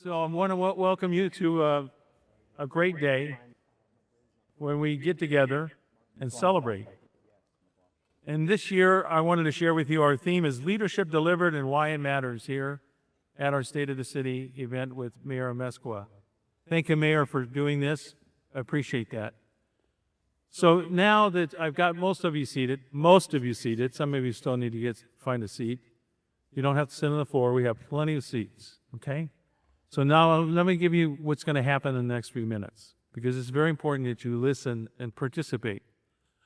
So I want to welcome you to a great day when we get together and celebrate. And this year, I wanted to share with you our theme is Leadership Delivered and Why It Matters here at our State of the City event with Mayor Amezcua. Thank you, Mayor, for doing this. I appreciate that. So now that I've got most of you seated, some of you still need to find a seat. You don't have to sit on the floor. We have plenty of seats, okay? So now let me give you what's going to happen in the next few minutes, because it's very important that you listen and participate.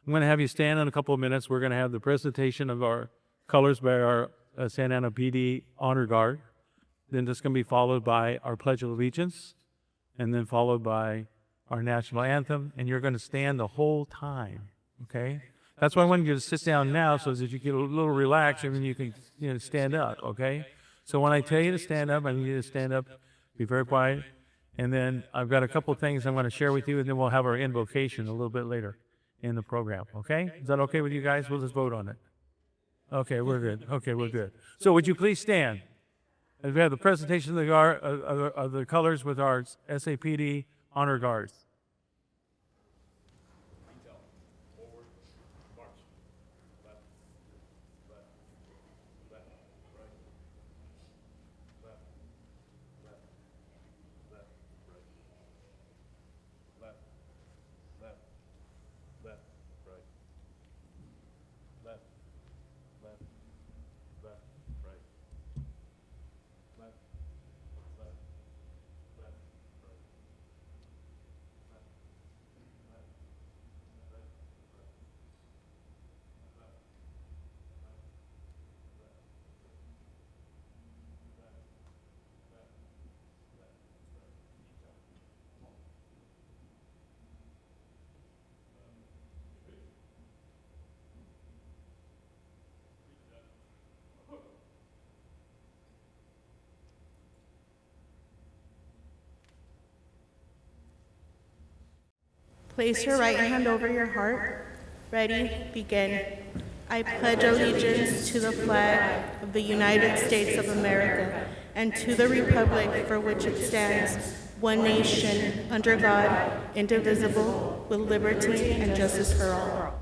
I'm going to have you stand in a couple of minutes. We're going to have the presentation of our colors by our Santa Ana PD Honor Guard. Then that's going to be followed by our Pledge of Allegiance, and then followed by our national anthem, and you're going to stand the whole time, okay? That's why I wanted you to sit down now so that you get a little relaxed and then you can stand up, okay? So when I tell you to stand up, I need you to stand up, be very quiet, and then I've got a couple of things I'm going to share with you, and then we'll have our invocation a little bit later in the program, okay? Is that okay with you guys? We'll just vote on it. Okay, we're good. Okay, we're good. So would you please stand? As we have the presentation of the colors with our SAPD Honor Guards. Place your right hand over your heart. Ready, begin. I pledge allegiance to the flag of the United States of America and to the republic for which it stands, one nation, under God, indivisible, with liberty and justice for all.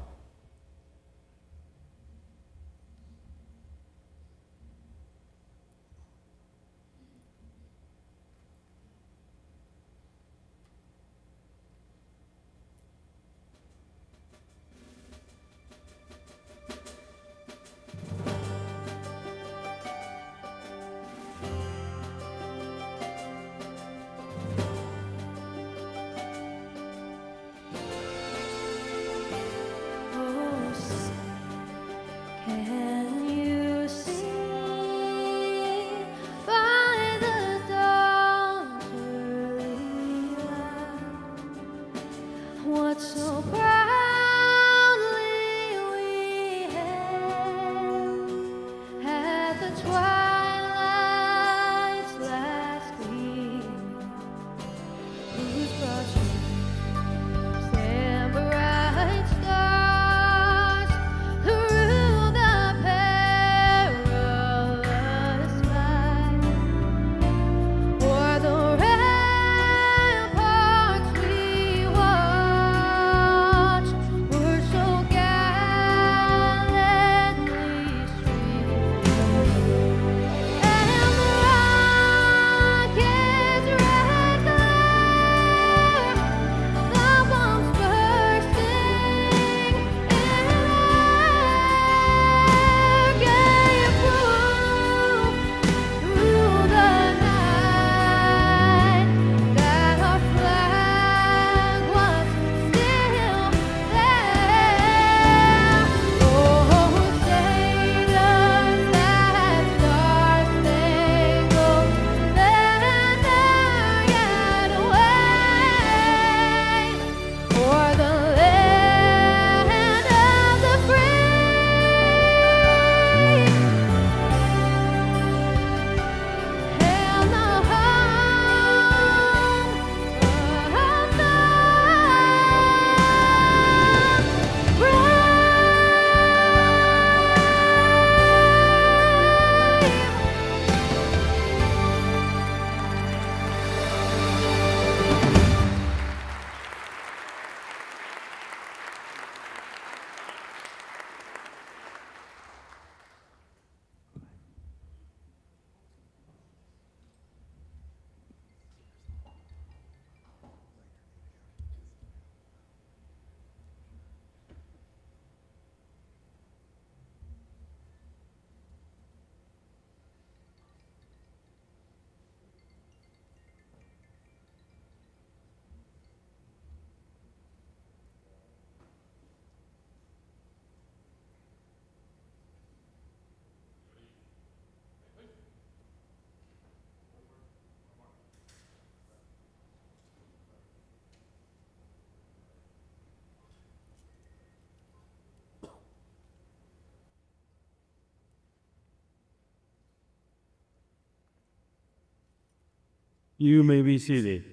You may be seated.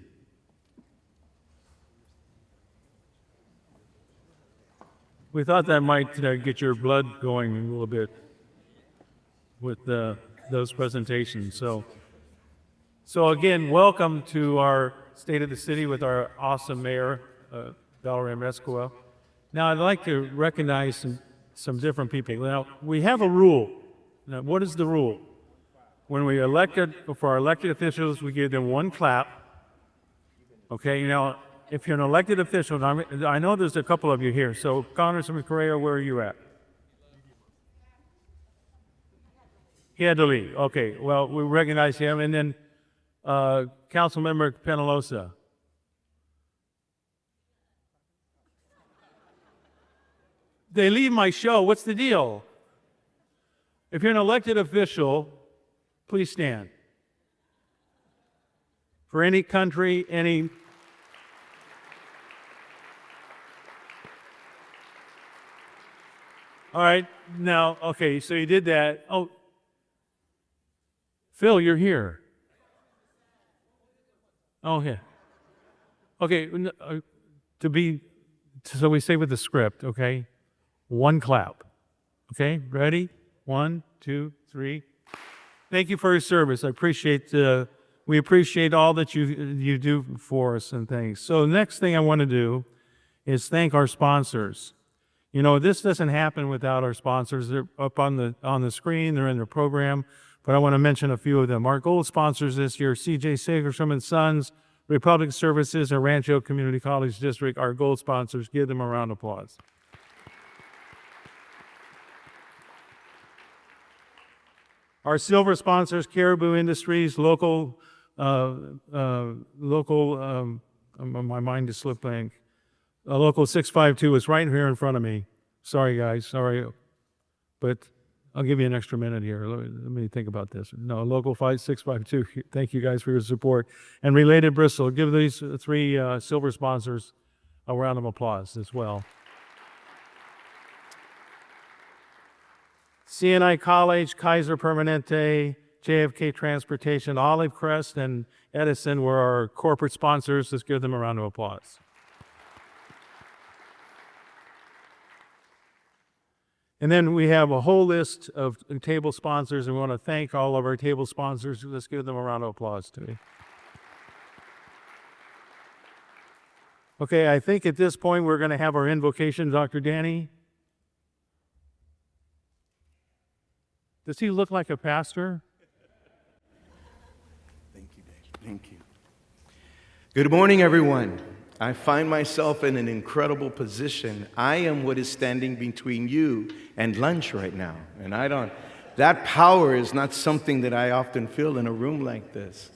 We thought that might get your blood going a little bit with those presentations. So again, welcome to our State of the City with our awesome mayor, Valerie Mescua. Now, I'd like to recognize some different people. Now, we have a rule. Now, what is the rule? When we for our elected officials, we give them one clap. Okay, now, if you're an elected official, I know there's a couple of you here. So, Congressman Correa, where are you at? He had to leave. Okay, well, we recognize him. And then Councilmember Penalosa. They leave my show. What's the deal? If you're an elected official, please stand. For any country, any... All right, now, okay, so you did that. Oh, Phil, you're here. Oh, yeah. Okay, so we say with the script, okay? One clap. Okay, ready? 1, 2, 3. Thank you for your service. We appreciate all that you do for us and things. So the next thing I want to do is thank our sponsors. You know, this doesn't happen without our sponsors. They're up on the screen, they're in the program, but I want to mention a few of them. Our gold sponsors this year, C.J. Sagerstrom and Sons, Republic Services, and Rancho Community College District, our gold sponsors. Give them a round of applause. Our silver sponsors, Caribou Industries, my mind is slipping. Local 652 is right here in front of me. Sorry, guys, sorry. But I'll give you an extra minute here. Let me think about this. No, Local 652, thank you guys for your support. And Related Bristol, give these three silver sponsors a round of applause as well. CNI College, Kaiser Permanente, JFK Transportation, Olive Crest, and Edison were our corporate sponsors. Let's give them a round of applause. And then we have a whole list of table sponsors, and we want to thank all of our table sponsors. Let's give them a round of applause today. Okay, I think at this point we're going to have our invocation. Dr. Danny? Does he look like a pastor? Thank you, Dave. Thank you. Good morning, everyone. I find myself in an incredible position. I am what is standing between you and lunch right now. And that power is not something that I often feel in a room like this.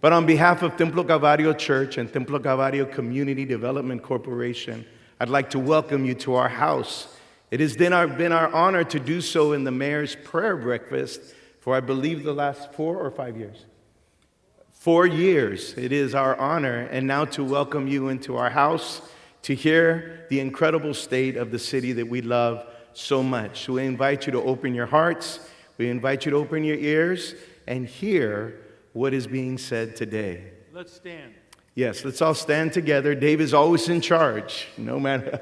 But on behalf of Templo Calvario Church and Templo Calvario Community Development Corporation, I'd like to welcome you to our house. It has been our honor to do so in the mayor's prayer breakfast for, I believe, the last 4 or 5 years. 4 years. It is our honor, and now to welcome you into our house to hear the incredible state of the city that we love so much. So we invite you to open your hearts, we invite you to open your ears, and hear what is being said today. Let's stand. Yes, let's all stand together. Dave is always in charge, no matter.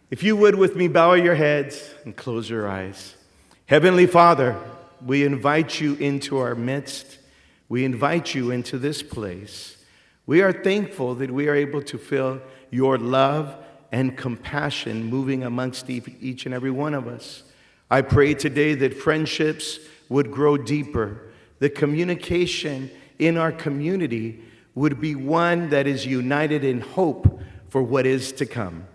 If you would with me, bow your heads and close your eyes. Heavenly Father, we invite you into our midst. We invite you into this place. We are thankful that we are able to feel your love and compassion moving amongst each and every one of us. I pray today that friendships would grow deeper, the communication in our community would be one that is united in hope for what is to come.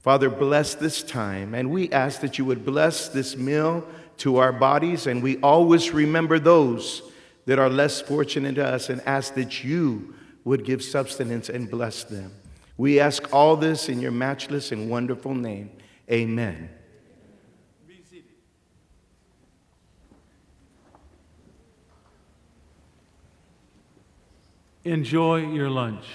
Father, bless this time, and we ask that you would bless this meal to our bodies, and we always remember those that are less fortunate to us and ask that you would give sustenance and bless them. We ask all this in your matchless and wonderful name. Amen. Be seated. Enjoy your lunch.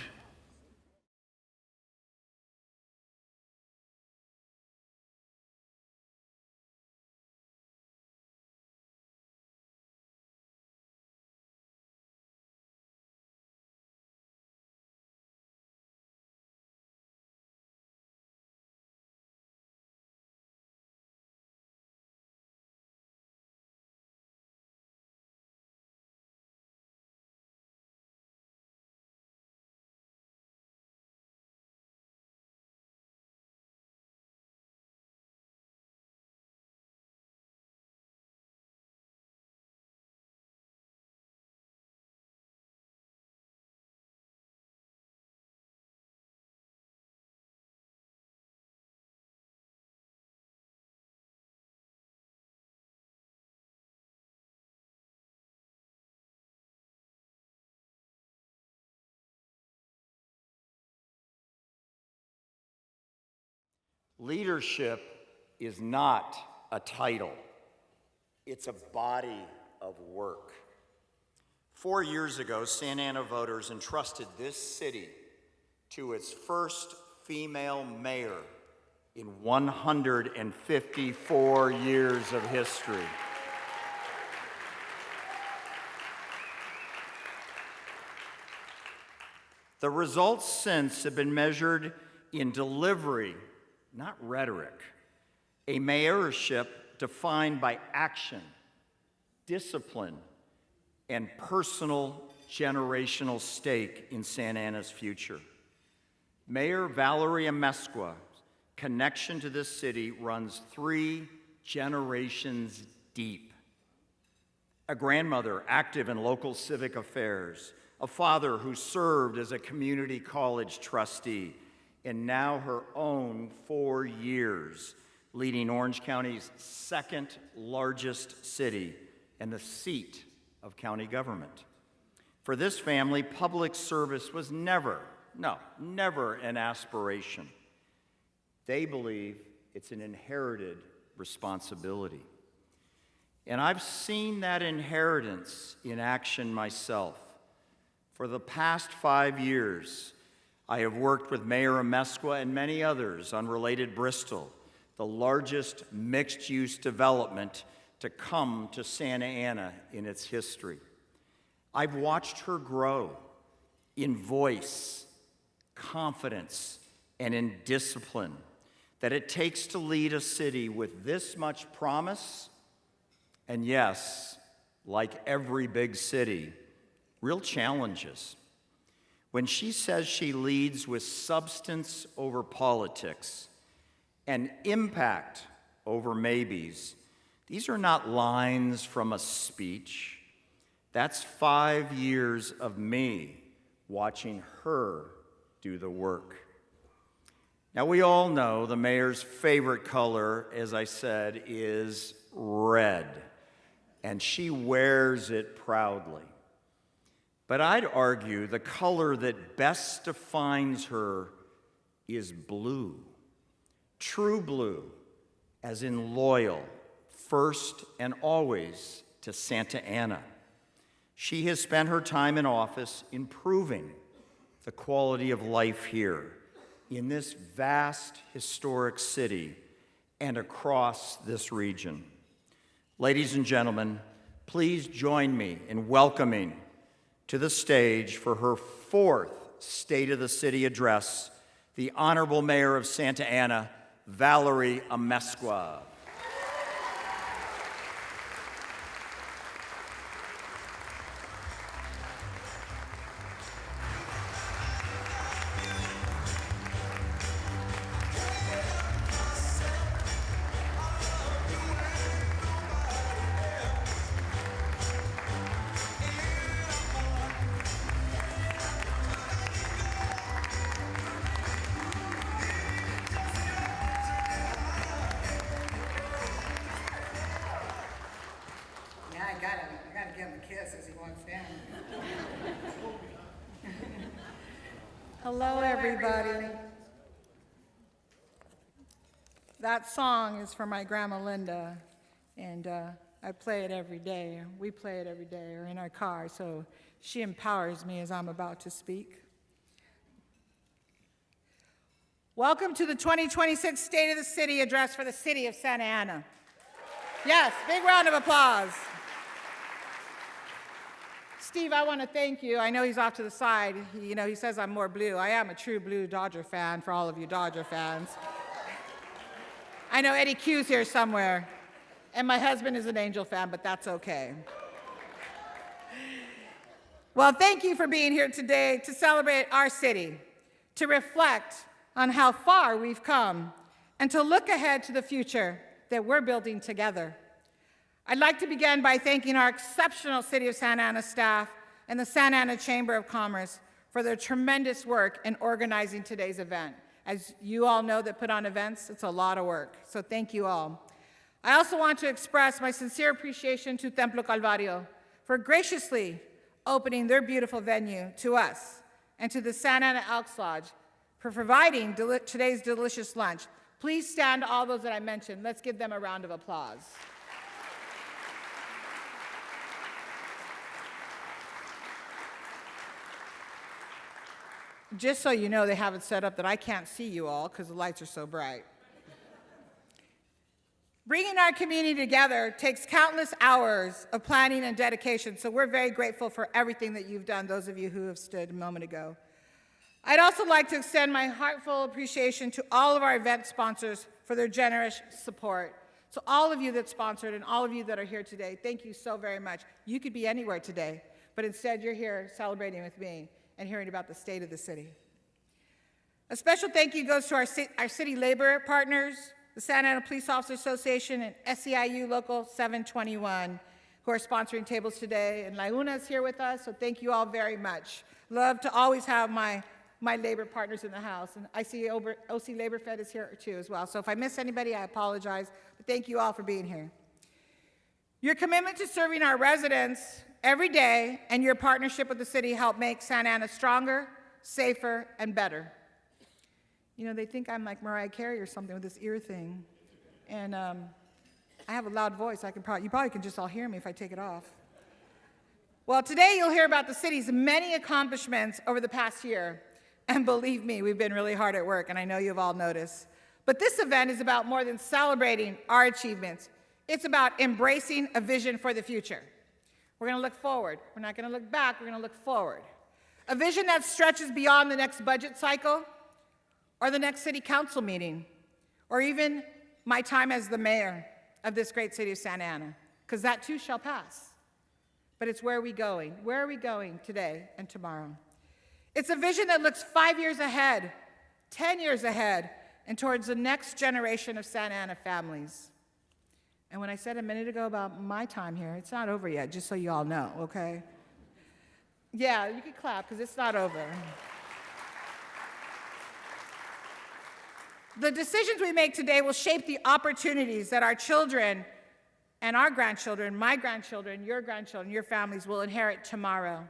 Leadership is not a title. It's a body of work. 4 years ago, Santa Ana voters entrusted this city to its first female mayor in 154 years of history. The results since have been measured in delivery, not rhetoric. A mayorship defined by action, discipline, and personal generational stake in Santa Ana's future. Mayor Valerie Amezqua's connection to this city runs 3 generations deep. A grandmother active in local civic affairs, a father who served as a community college trustee, and now her own 4 years leading Orange County's second largest city and the seat of county government. For this family, public service was never an aspiration. They believe it's an inherited responsibility. And I've seen that inheritance in action myself. For the past 5 years, I have worked with Mayor Amezqua and many others on Related Bristol, the largest mixed-use development to come to Santa Ana in its history. I've watched her grow in voice, confidence, and in discipline that it takes to lead a city with this much promise, and yes, like every big city, real challenges. When she says she leads with substance over politics and impact over maybes, these are not lines from a speech. That's 5 years of me watching her do the work. Now, we all know the mayor's favorite color, as I said, is red, and she wears it proudly. But I'd argue the color that best defines her is blue. True blue, as in loyal, first and always to Santa Ana. She has spent her time in office improving the quality of life here in this vast historic city and across this region. Ladies and gentlemen, please join me in welcoming to the stage for her 4th State of the City address, the Honorable Mayor of Santa Ana, Valerie Amezqua. I gotta give him a kiss as he walks down. Hello, everybody. That song is for my grandma Linda, and I play it every day. We play it every day, or in our car, so she empowers me as I'm about to speak. Welcome to the 2026 State of the City address for the city of Santa Ana. Yes, big round of applause. Steve, I want to thank you. I know he's off to the side. He says I'm more blue. I am a true blue Dodger fan for all of you Dodger fans. I know Eddie Q's here somewhere, and my husband is an Angel fan, but that's okay. Well, thank you for being here today to celebrate our city, to reflect on how far we've come, and to look ahead to the future that we're building together. I'd like to begin by thanking our exceptional City of Santa Ana staff and the Santa Ana Chamber of Commerce for their tremendous work in organizing today's event. As you all know that put on events, it's a lot of work, so thank you all. I also want to express my sincere appreciation to Templo Calvario for graciously opening their beautiful venue to us, and to the Santa Ana Elks Lodge for providing today's delicious lunch. Please stand, all those that I mentioned. Let's give them a round of applause. Just so you know, they have it set up that I can't see you all because the lights are so bright. Bringing our community together takes countless hours of planning and dedication, so we're very grateful for everything that you've done, those of you who have stood a moment ago. I'd also like to extend my heartfelt appreciation to all of our event sponsors for their generous support. So all of you that sponsored and all of you that are here today, thank you so very much. You could be anywhere today, but instead you're here celebrating with me and hearing about the state of the city. A special thank you goes to our city labor partners, the Santa Ana Police Officer Association and SEIU Local 721, who are sponsoring tables today. And Launa is here with us, so thank you all very much. Love to always have my labor partners in the house. And I see OC Labor Fed is here too as well. So if I miss anybody, I apologize. But thank you all for being here. Your commitment to serving our residents every day and your partnership with the city help make Santa Ana stronger, safer, and better. You know, they think I'm like Mariah Carey or something with this ear thing. And I have a loud voice. You probably can just all hear me if I take it off. Well, today you'll hear about the city's many accomplishments over the past year. And believe me, we've been really hard at work, and I know you've all noticed. But this event is about more than celebrating our achievements. It's about embracing a vision for the future. We're going to look forward. We're not going to look back. We're going to look forward. A vision that stretches beyond the next budget cycle, or the next city council meeting, or even my time as the mayor of this great city of Santa Ana, because that too shall pass. But it's where are we going? Where are we going today and tomorrow? It's a vision that looks 5 years ahead, 10 years ahead, and towards the next generation of Santa Ana families. And when I said a minute ago about my time here, it's not over yet, just so you all know, okay? Yeah, you can clap, because it's not over. The decisions we make today will shape the opportunities that our children and our grandchildren, my grandchildren, your families will inherit tomorrow.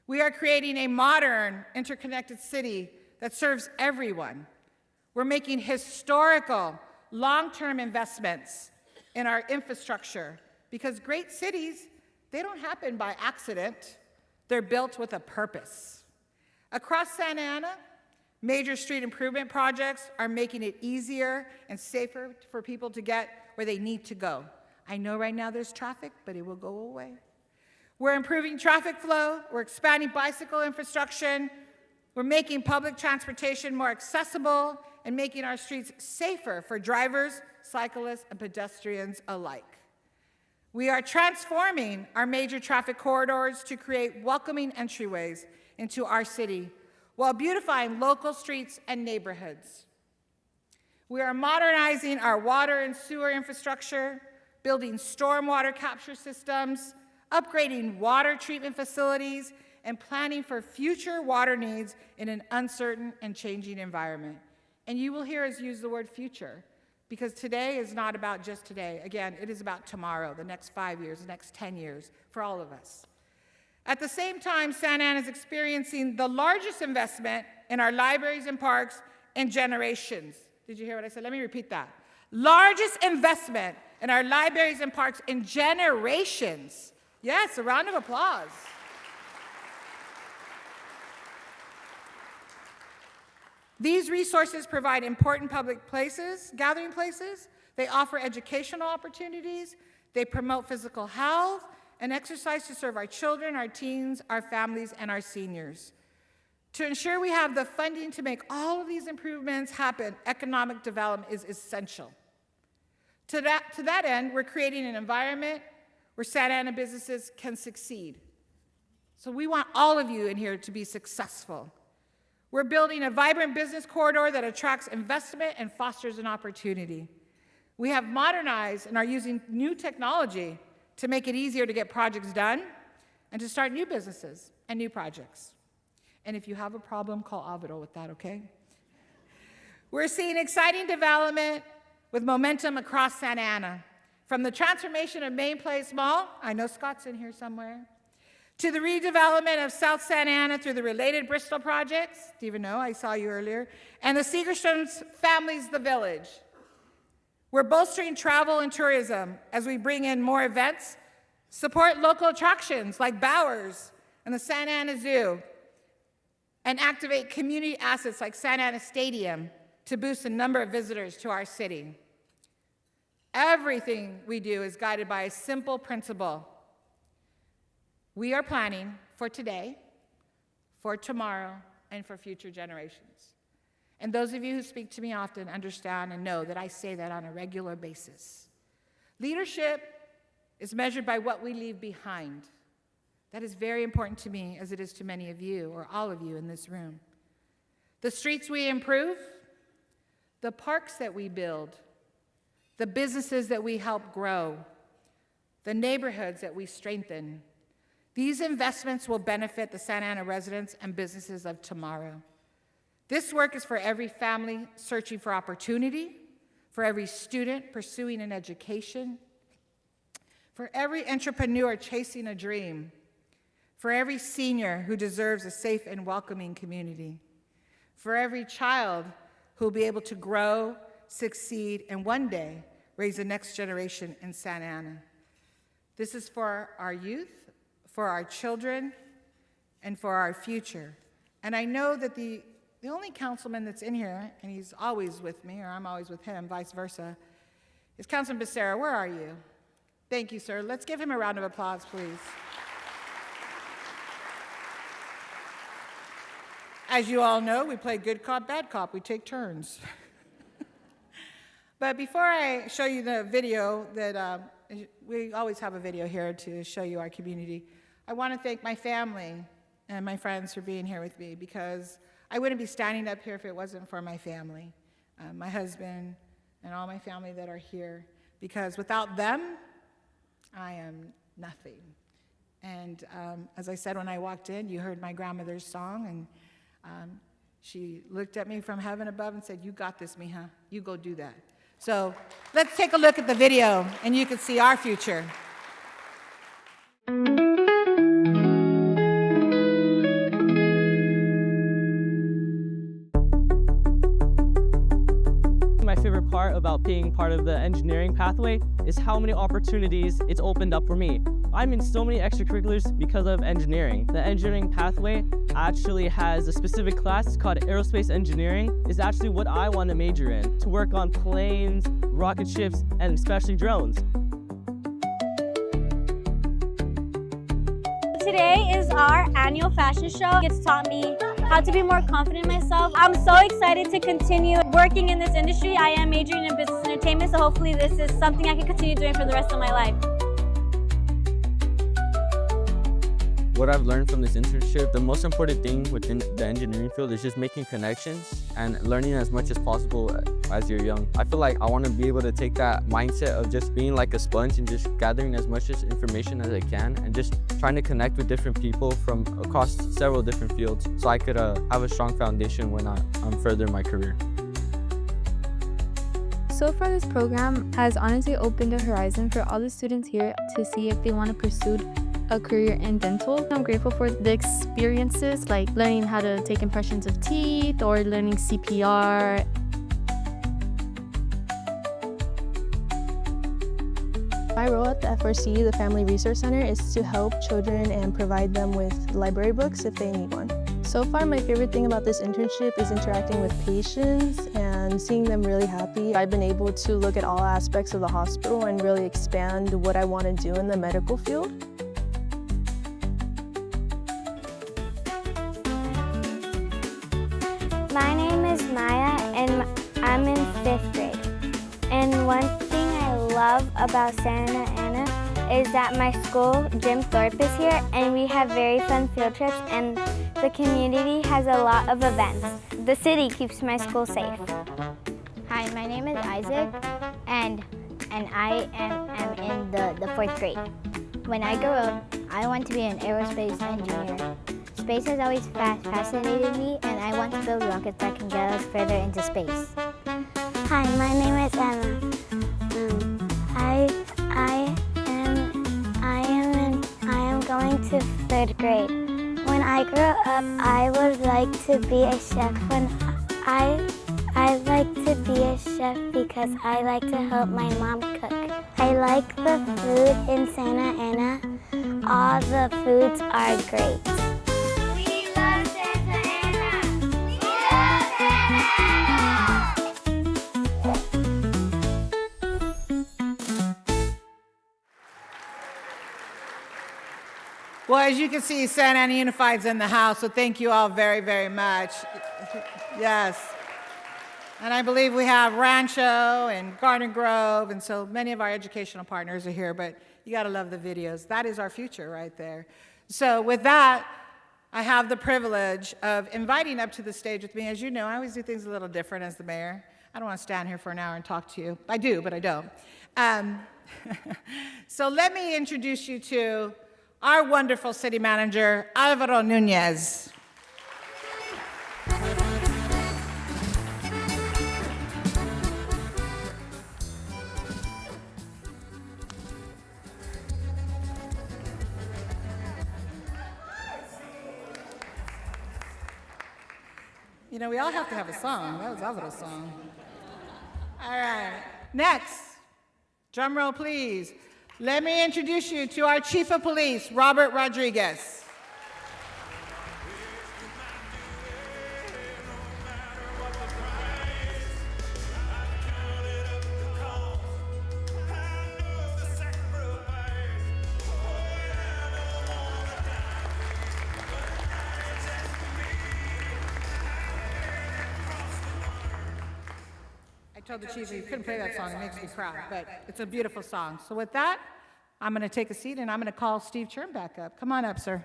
We are creating a modern, interconnected city that serves everyone. We're making historical, long-term investments in our infrastructure because great cities, they don't happen by accident. They're built with a purpose. Across Santa Ana, major street improvement projects are making it easier and safer for people to get where they need to go. I know right now there's traffic, but it will go away. We're improving traffic flow, we're expanding bicycle infrastructure, we're making public transportation more accessible and making our streets safer for drivers, cyclists, and pedestrians alike. We are transforming our major traffic corridors to create welcoming entryways into our city while beautifying local streets and neighborhoods. We are modernizing our water and sewer infrastructure, building stormwater capture systems, upgrading water treatment facilities, and planning for future water needs in an uncertain and changing environment. And you will hear us use the word future, because today is not about just today. Again, it is about tomorrow, the next 5 years, the next 10 years, for all of us. At the same time, Santa Ana is experiencing the largest investment in our libraries and parks in generations. Did you hear what I said? Let me repeat that. Largest investment in our libraries and parks in generations. Yes, a round of applause. These resources provide important public places, gathering places. They offer educational opportunities. They promote physical health and exercise to serve our children, our teens, our families, and our seniors. To ensure we have the funding to make all of these improvements happen, economic development is essential. To that end, we're creating an environment where Santa Ana businesses can succeed. So we want all of you in here to be successful. We're building a vibrant business corridor that attracts investment and fosters an opportunity. We have modernized and are using new technology to make it easier to get projects done and to start new businesses and new projects. And if you have a problem, call Avital with that, okay? We're seeing exciting development with momentum across Santa Ana, from the transformation of Main Place Mall, I know Scott's in here somewhere, to the redevelopment of South Santa Ana through the related Bristol projects, Stephen, no, I saw you earlier, and the Segerstrom's Families the Village. We're bolstering travel and tourism as we bring in more events, support local attractions like Bowers and the Santa Ana Zoo, and activate community assets like Santa Ana Stadium to boost the number of visitors to our city. Everything we do is guided by a simple principle. We are planning for today, for tomorrow, and for future generations. And those of you who speak to me often understand and know that I say that on a regular basis. Leadership is measured by what we leave behind. That is very important to me, as it is to many of you, or all of you in this room. The streets we improve, the parks that we build, the businesses that we help grow, the neighborhoods that we strengthen. These investments will benefit the Santa Ana residents and businesses of tomorrow. This work is for every family searching for opportunity, for every student pursuing an education, for every entrepreneur chasing a dream, for every senior who deserves a safe and welcoming community, for every child who will be able to grow, succeed, and one day raise the next generation in Santa Ana. This is for our youth, for our children, and for our future. And I know that the only councilman that's in here, and he's always with me, or I'm always with him, vice versa, is Councilman Becerra. Where are you? Thank you, sir. Let's give him a round of applause, please. As you all know, we play good cop, bad cop. We take turns. But before I show you the video that we always have a video here to show you our community, I want to thank my family and my friends for being here with me, because I wouldn't be standing up here if it wasn't for my family, my husband, and all my family that are here, because without them, I am nothing. And as I said when I walked in, you heard my grandmother's song, and she looked at me from heaven above and said, "You got this, mija. You go do that." So let's take a look at the video, and you can see our future. My favorite part about being part of the engineering pathway is how many opportunities it's opened up for me. I'm in so many extracurriculars because of engineering. The engineering pathway actually has a specific class called aerospace engineering. It's actually what I want to major in, to work on planes, rocket ships, and especially drones. Today is our annual fashion show. It's taught me how to be more confident in myself. I'm so excited to continue working in this industry. I am majoring in business entertainment, so hopefully this is something I can continue doing for the rest of my life. What I've learned from this internship, the most important thing within the engineering field is just making connections and learning as much as possible as you're young. I feel like I want to be able to take that mindset of just being like a sponge and just gathering as much information as I can, and just trying to connect with different people from across several different fields, so I could have a strong foundation when I'm further in my career. So far, this program has honestly opened a horizon for all the students here to see if they want to pursue a career in dental. I'm grateful for the experiences, like learning how to take impressions of teeth or learning CPR. My role at the FRC, the Family Resource Center, is to help children and provide them with library books if they need one. So far, my favorite thing about this internship is interacting with patients and seeing them really happy. I've been able to look at all aspects of the hospital and really expand what I want to do in the medical field. My name is Maya, and I'm in 5th grade. And one thing I love about Santa Ana is that my school, Jim Thorpe, is here, and we have very fun field trips, and the community has a lot of events. The city keeps my school safe. Hi, my name is Isaac, and I am in the 4th grade. When I grow up, I want to be an aerospace engineer. Space has always fascinated me, and I want to build rockets that can get us further into space. Hi, my name is Emma. I am going going to 3rd grade. When I grow up, I would like to be a chef. I like to be a chef because I like to help my mom cook. I like the food in Santa Ana. All the foods are great. We love Santa Ana! We love Santa Ana! Well, as you can see, Santa Ana Unified's in the house, so thank you all very, very much. Yes. And I believe we have Rancho and Garden Grove, and so many of our educational partners are here, but you gotta love the videos. That is our future right there. So with that, I have the privilege of inviting up to the stage with me. As you know, I always do things a little different as the mayor. I don't want to stand here for an hour and talk to you. I do, but I don't. So let me introduce you to our wonderful city manager, Alvaro Nunez. You know, we all have to have a song. That was Alvaro's song. All right. Next, drum roll, please. Let me introduce you to our Chief of Police, Robert Rodriguez. I told the chief he couldn't play that song, it makes me proud, but it's a beautiful song. So with that, I'm gonna take a seat and I'm gonna call Steve Chern back up. Come on up, sir.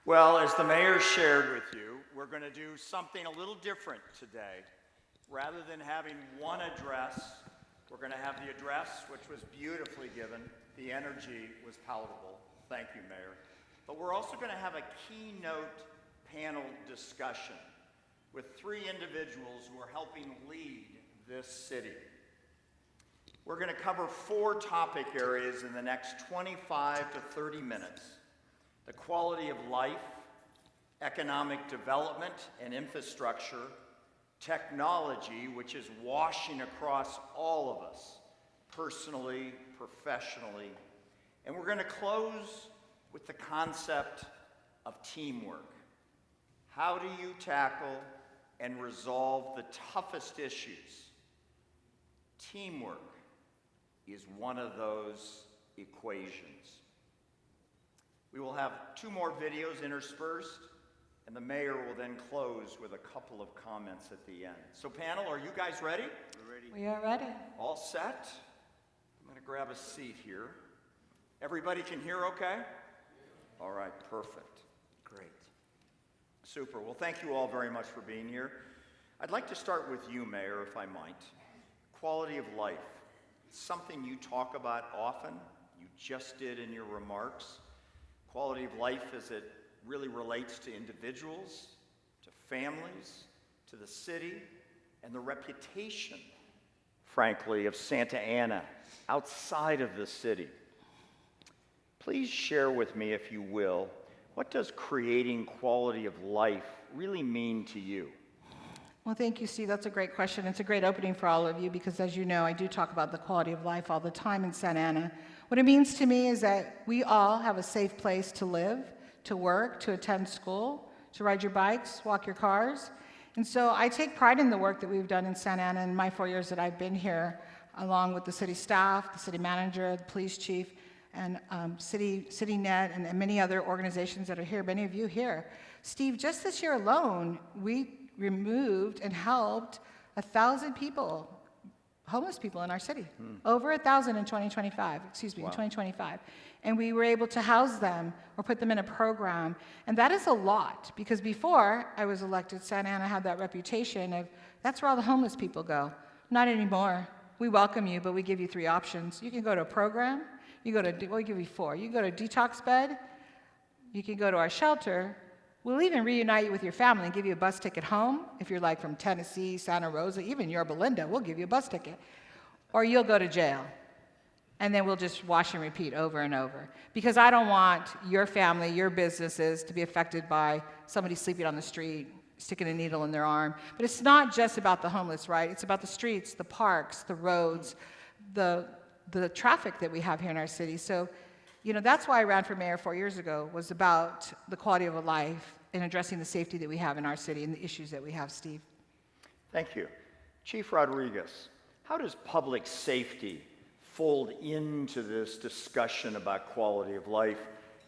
Well, as the mayor shared with you, we're going to do something a little different today. Rather than having one address, we're going to have the address, which was beautifully given. The energy was palatable. Thank you, Mayor. But we're also going to have a keynote panel discussion with 3 individuals who are helping lead this city. We're going to cover 4 topic areas in the next 25 to 30 minutes. The quality of life, economic development and infrastructure, technology, which is washing across all of us, personally, professionally, and we're going to close with the concept of teamwork. How do you tackle and resolve the toughest issues? Teamwork is one of those equations. We will have 2 more videos interspersed, and the mayor will then close with a couple of comments at the end. So panel, are you guys ready? We're ready. We are ready. All set? I'm going to grab a seat here. Everybody can hear okay? All right, perfect. Great. Super. Well, thank you all very much for being here. I'd like to start with you, Mayor, if I might. Quality of life. It's something you talk about often. You just did in your remarks. Quality of life as it really relates to individuals, to families, to the city, and the reputation, frankly, of Santa Ana outside of the city. Please share with me, if you will, what does creating quality of life really mean to you? Well, thank you, Steve. That's a great question. It's a great opening for all of you because, as you know, I do talk about the quality of life all the time in Santa Ana. What it means to me is that we all have a safe place to live, to work, to attend school, to ride your bikes, walk your cars. And so I take pride in the work that we've done in Santa Ana in my 4 years that I've been here, along with the city staff, the city manager, the police chief, and CityNet, and many other organizations that are here, many of you here. Steve, just this year alone, we removed and helped 1,000 people, homeless people in our city. Over 1,000 in 2025, in 2025. And we were able to house them or put them in a program. And that is a lot, because before I was elected, Santa Ana had that reputation of, that's where all the homeless people go. Not anymore. We welcome you, but we give you 3 options. You can go to a program, we give you 4. You can go to a detox bed, you can go to our shelter, We'll even reunite you with your family and give you a bus ticket home. If you're like from Tennessee, Santa Rosa, even Yorba Linda, we'll give you a bus ticket. Or you'll go to jail. And then we'll just wash and repeat over and over. Because I don't want your family, your businesses to be affected by somebody sleeping on the street, sticking a needle in their arm. But it's not just about the homeless, right? It's about the streets, the parks, the roads, the traffic that we have here in our city. So, that's why I ran for mayor 4 years ago, was about the quality of life and addressing the safety that we have in our city and the issues that we have, Steve. Thank you. Chief Rodriguez, how does public safety fold into this discussion about quality of life?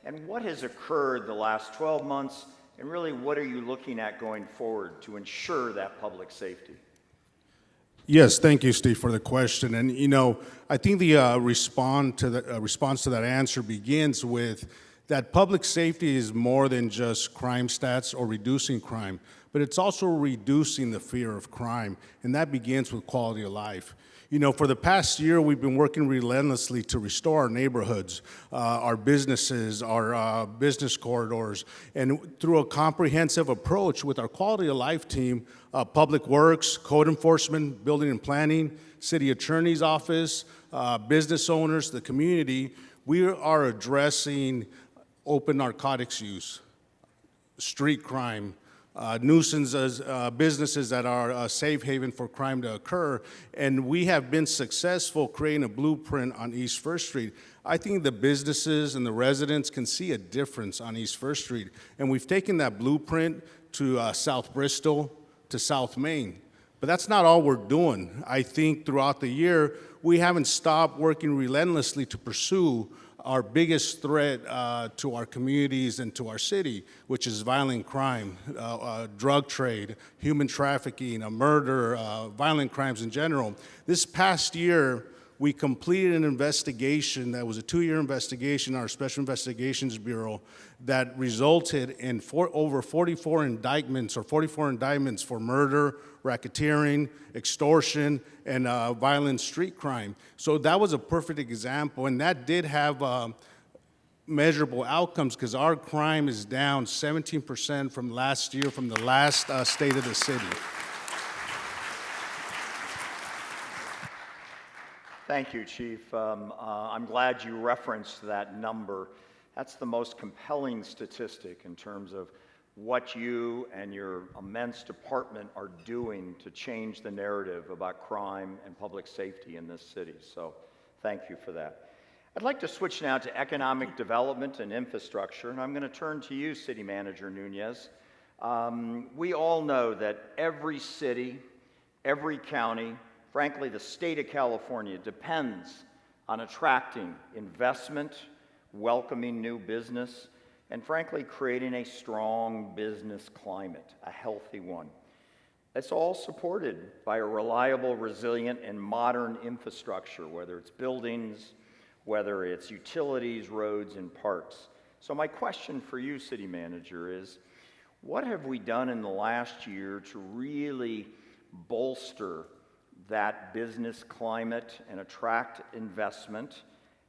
And what has occurred the last 12 months? And really, what are you looking at going forward to ensure that public safety? Yes, thank you, Steve, for the question. And I think the response to that answer begins with that public safety is more than just crime stats or reducing crime, but it's also reducing the fear of crime, and that begins with quality of life. For the past year, we've been working relentlessly to restore our neighborhoods, our businesses, our business corridors, and through a comprehensive approach with our quality of life team, Public Works, Code Enforcement, Building and Planning, City Attorney's Office, business owners, the community, we are addressing open narcotics use, street crime, nuisances, businesses that are a safe haven for crime to occur, and we have been successful creating a blueprint on East First Street. I think the businesses and the residents can see a difference on East First Street, and we've taken that blueprint to South Bristol, to South Main. But that's not all we're doing. I think throughout the year, we haven't stopped working relentlessly to pursue our biggest threat to our communities and to our city, which is violent crime, drug trade, human trafficking, murder, violent crimes in general. This past year, we completed an investigation that was a 2-year investigation in our Special Investigations Bureau that resulted in over 44 indictments for murder, racketeering, extortion, and violent street crime. So that was a perfect example, and that did have measurable outcomes because our crime is down 17% from last year, from the last State of the City. Thank you, Chief. I'm glad you referenced that number. That's the most compelling statistic in terms of what you and your immense department are doing to change the narrative about crime and public safety in this city. So thank you for that. I'd like to switch now to economic development and infrastructure, and I'm going to turn to you, City Manager Nunez. We all know that every city, every county, frankly, the state of California depends on attracting investment, welcoming new business, and frankly, creating a strong business climate, a healthy one. It's all supported by a reliable, resilient, and modern infrastructure, whether it's buildings, whether it's utilities, roads, and parks. So my question for you, City Manager, is what have we done in the last year to really bolster that business climate and attract investment?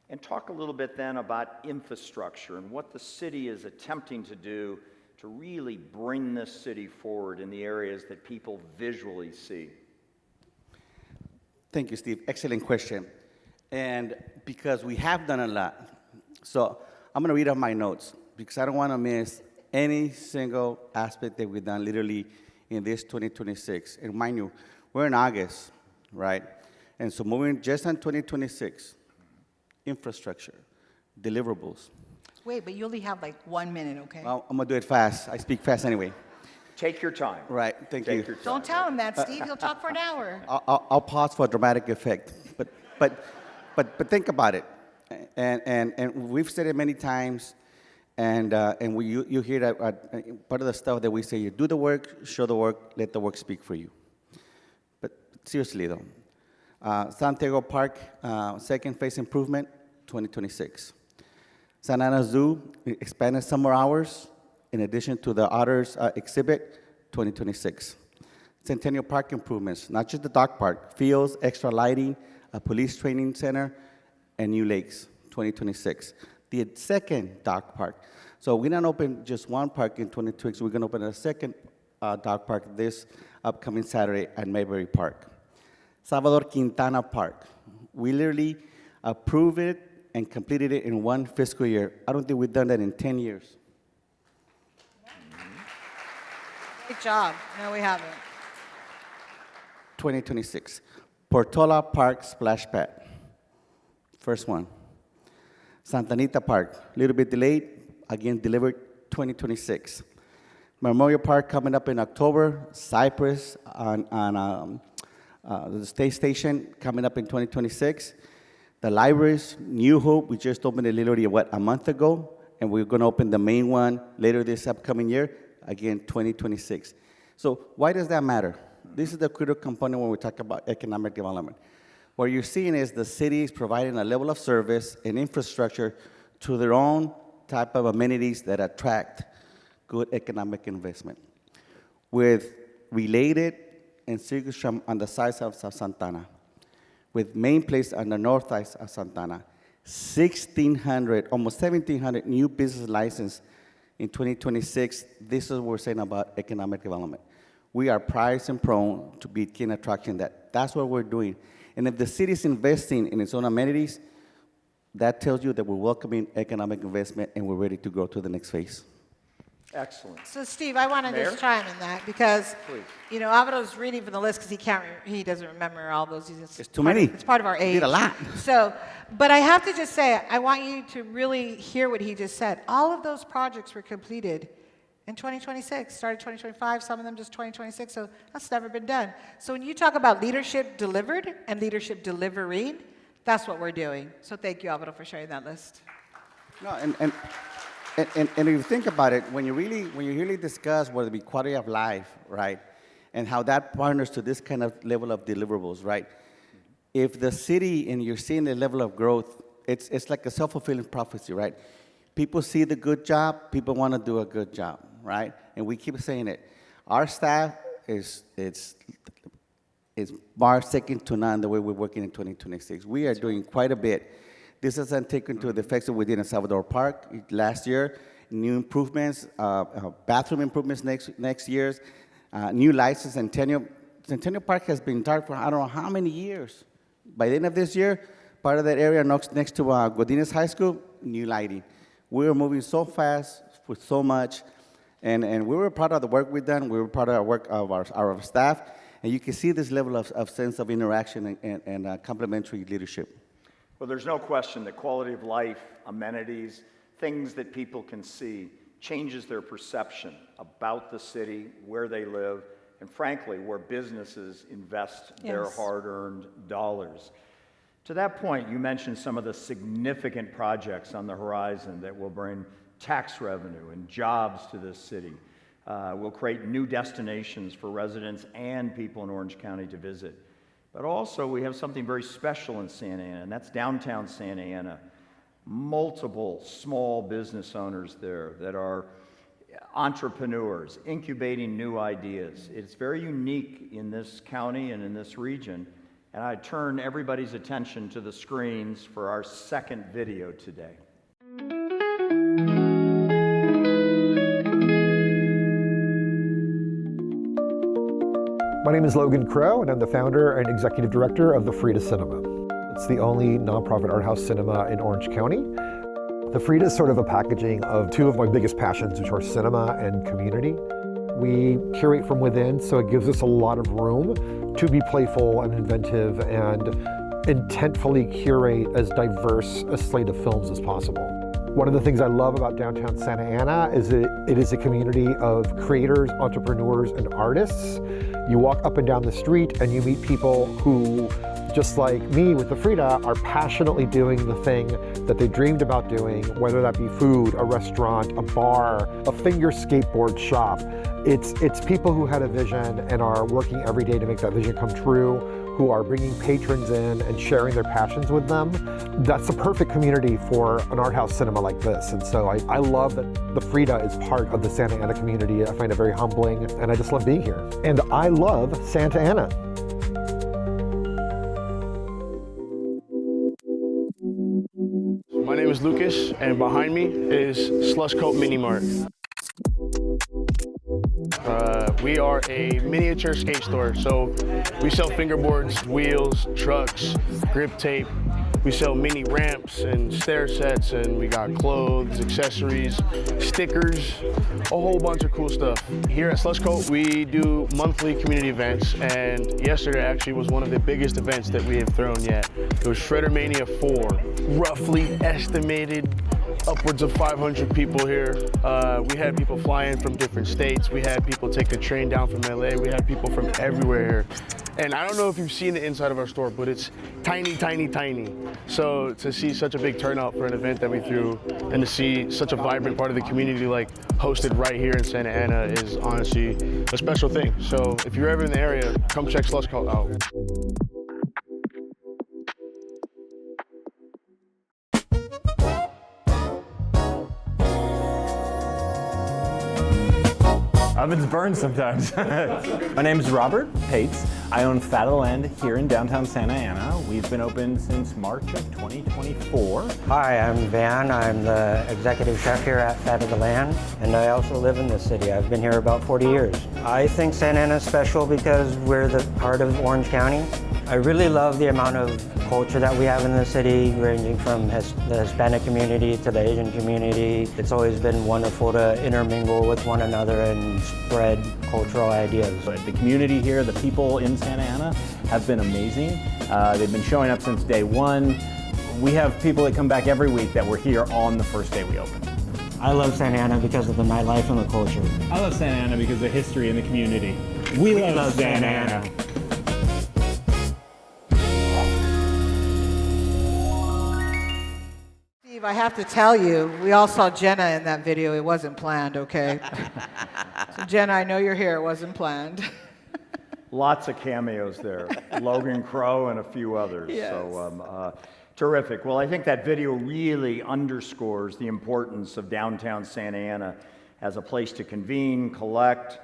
And talk a little bit then about infrastructure and what the city is attempting to do to really bring this city forward in the areas that people visually see. Thank you, Steve. Excellent question. And because we have done a lot, so I'm going to read off my notes because I don't want to miss any single aspect that we've done literally in this 2026. And mind you, we're in August, right? And so moving just on 2026, infrastructure, deliverables. Wait, but you only have like 1 minute, okay? Well, I'm going to do it fast. I speak fast anyway. Take your time. Right, thank you. Take your time. Don't tell him that, Steve. He'll talk for an hour. I'll pause for a dramatic effect. But think about it. And we've said it many times, and you hear that part of the stuff that we say, you do the work, show the work, let the work speak for you. But seriously though, Santiago Park, second phase improvement, 2026. Santa Ana Zoo, expanded summer hours, in addition to the Otters exhibit, 2026. Centennial Park improvements, not just the dog park, fields, extra lighting, a police training center, and new lakes, 2026. The second dog park. So we're going to open just one park in 2026. We're going to open a second dog park this upcoming Saturday at Mayberry Park. Salvador Quintana Park. We literally approved it and completed it in one fiscal year. I don't think we've done that in 10 years. Great job. No, we haven't. 2026. Portola Park Splash Pad. First one. Santa Anita Park, a little bit delayed, again delivered 2026. Memorial Park coming up in October. Cypress on the State Station coming up in 2026. The libraries, New Hope, we just opened it literally, a month ago, and we're going to open the main one later this upcoming year, again, 2026. So why does that matter? This is the critical component when we talk about economic development. What you're seeing is the city is providing a level of service and infrastructure to their own type of amenities that attract good economic investment. With Related and Segerstrom on the side of South Santana, with Main Place on the north side of Santana, 1,600, almost 1,700 new business licenses in 2026. This is what we're saying about economic development. We are price and prone to begin attracting that. That's what we're doing. And if the city is investing in its own amenities, that tells you that we're welcoming economic investment and we're ready to go to the next phase. Excellent. So, Steve, I want to Mayor? just chime in that because, Please. you know, Alvaro's reading from the list because he doesn't remember all those. It's too many. It's part of our age. Did a lot. So, but I have to just say, I want you to really hear what he just said. All of those projects were completed in 2026, started 2025, some of them just 2026, so that's never been done. So when you talk about leadership delivered and leadership delivering, that's what we're doing. So thank you, Alvaro, for sharing that list. No, and if you think about it, when you really discuss whether it be quality of life, right, and how that partners to this kind of level of deliverables, right? If the city and you're seeing the level of growth, it's like a self-fulfilling prophecy, right? People see the good job, people want to do a good job, right? And we keep saying it. Our staff is bar second to none the way we're working in 2026. We are doing quite a bit. This has taken into the effects that we did in Salvador Park last year, new improvements, bathroom improvements next year, new license. Centennial Park has been dark for I don't know how many years. By the end of this year, part of that area next to Godinez High School, new lighting. We were moving so fast with so much, and we were proud of the work we've done. We were proud of the work of our staff, and you can see this level of sense of interaction and complementary leadership. Well, there's no question that quality of life, amenities, things that people can see changes their perception about the city, where they live, and frankly, where businesses invest their hard-earned dollars. To that point, you mentioned some of the significant projects on the horizon that will bring tax revenue and jobs to this city. Will create new destinations for residents and people in Orange County to visit. But also, we have something very special in Santa Ana, and that's downtown Santa Ana. Multiple small business owners there that are entrepreneurs, incubating new ideas. It's very unique in this county and in this region. And I turn everybody's attention to the screens for our second video today. My name is Logan Crow, and I'm the founder and executive director of the Frida Cinema. It's the only nonprofit art house cinema in Orange County. The Frida is sort of a packaging of two of my biggest passions, which are cinema and community. We curate from within, so it gives us a lot of room to be playful and inventive and intentfully curate as diverse a slate of films as possible. One of the things I love about downtown Santa Ana is it is a community of creators, entrepreneurs, and artists. You walk up and down the street and you meet people who, just like me with the Frida, are passionately doing the thing that they dreamed about doing, whether that be food, a restaurant, a bar, a finger skateboard shop. It's people who had a vision and are working every day to make that vision come true, who are bringing patrons in and sharing their passions with them. That's the perfect community for an art house cinema like this. And so I love that the Frida is part of the Santa Ana community. I find it very humbling, and I just love being here. And I love Santa Ana. My name is Lucas, and behind me is Slush Coat Mini Mart. We are a miniature skate store, so we sell fingerboards, wheels, trucks, grip tape. We sell mini ramps and stair sets, and we got clothes, accessories, stickers, a whole bunch of cool stuff. Here at Slush Coat, we do monthly community events, and yesterday actually was one of the biggest events that we have thrown yet. It was Shredder Mania 4, roughly estimated upwards of 500 people here. We had people flying from different states. We had people take the train down from LA. We had people from everywhere here. And I don't know if you've seen the inside of our store, but it's tiny, tiny, tiny. So to see such a big turnout for an event that we threw and to see such a vibrant part of the community like hosted right here in Santa Ana is honestly a special thing. So if you're ever in the area, come check Slush Coat out. Ovens burn sometimes. My name is Robert Pates. I own Fat Land here in downtown Santa Ana. We've been open since March of 2024. Hi, I'm Van. I'm the executive chef here at Fat of the Land, and I also live in the city. I've been here about 40 years. I think Santa Ana is special because we're the part of Orange County. I really love the amount of culture that we have in the city, ranging from the Hispanic community to the Asian community. It's always been wonderful to intermingle with one another and spread cultural ideas. The community here, the people in Santa Ana have been amazing. They've been showing up since day one. We have people that come back every week that were here on the first day we opened. I love Santa Ana because of the nightlife and the culture. I love Santa Ana because of the history and the community. We love Santa Ana. Steve, I have to tell you, we all saw Jenna in that video. It wasn't planned, okay? So Jenna, I know you're here. It wasn't planned. Lots of cameos there. Logan Crow and a few others. Yes. So terrific. Well, I think that video really underscores the importance of downtown Santa Ana as a place to convene, collect,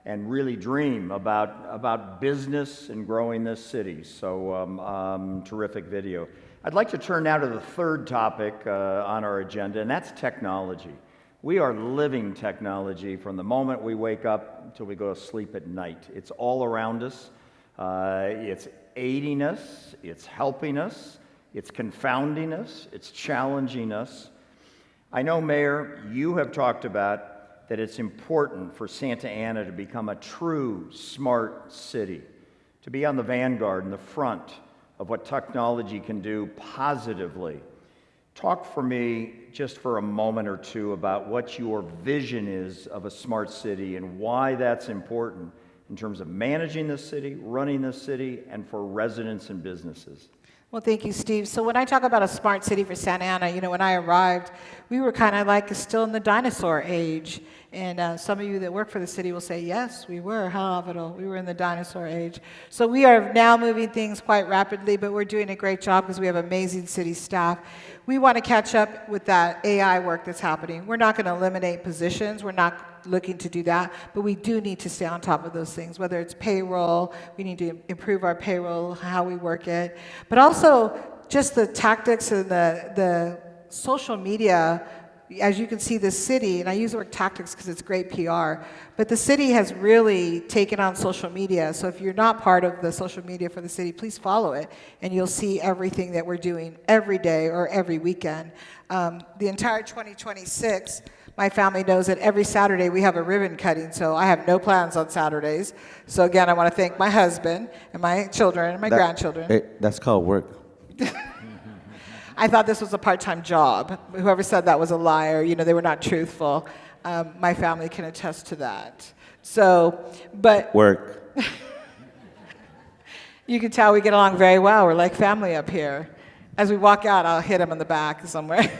and really dream about business and growing this city. So terrific video. I'd like to turn now to the third topic on our agenda, and that's technology. We are living technology from the moment we wake up until we go to sleep at night. It's all around us. It's aiding us. It's helping us. It's confounding us. It's challenging us. I know, Mayor, you have talked about that it's important for Santa Ana to become a true smart city, to be on the vanguard and the front of what technology can do positively. Talk for me just for a moment or two about what your vision is of a smart city and why that's important in terms of managing the city, running the city, and for residents and businesses. Well, thank you, Steve. So when I talk about a smart city for Santa Ana, you know, when I arrived, we were kind of like still in the dinosaur age. And some of you that work for the city will say, yes, we were, huh, Vidal? We were in the dinosaur age. So we are now moving things quite rapidly, but we're doing a great job because we have amazing city staff. We want to catch up with that AI work that's happening. We're not going to eliminate positions. We're not looking to do that, but we do need to stay on top of those things, whether it's payroll, we need to improve our payroll, how we work it, but also just the tactics and the social media. As you can see, the city, and I use the word tactics because it's great PR, but the city has really taken on social media. So if you're not part of the social media for the city, please follow it, and you'll see everything that we're doing every day or every weekend. The entire 2026, my family knows that every Saturday we have a ribbon cutting, so I have no plans on Saturdays. So again, I want to thank my husband and my children and my grandchildren. That's called work. I thought this was a part-time job. Whoever said that was a liar. You know, they were not truthful. My family can attest to that. So, but Work. you can tell we get along very well. We're like family up here. As we walk out, I'll hit him in the back somewhere.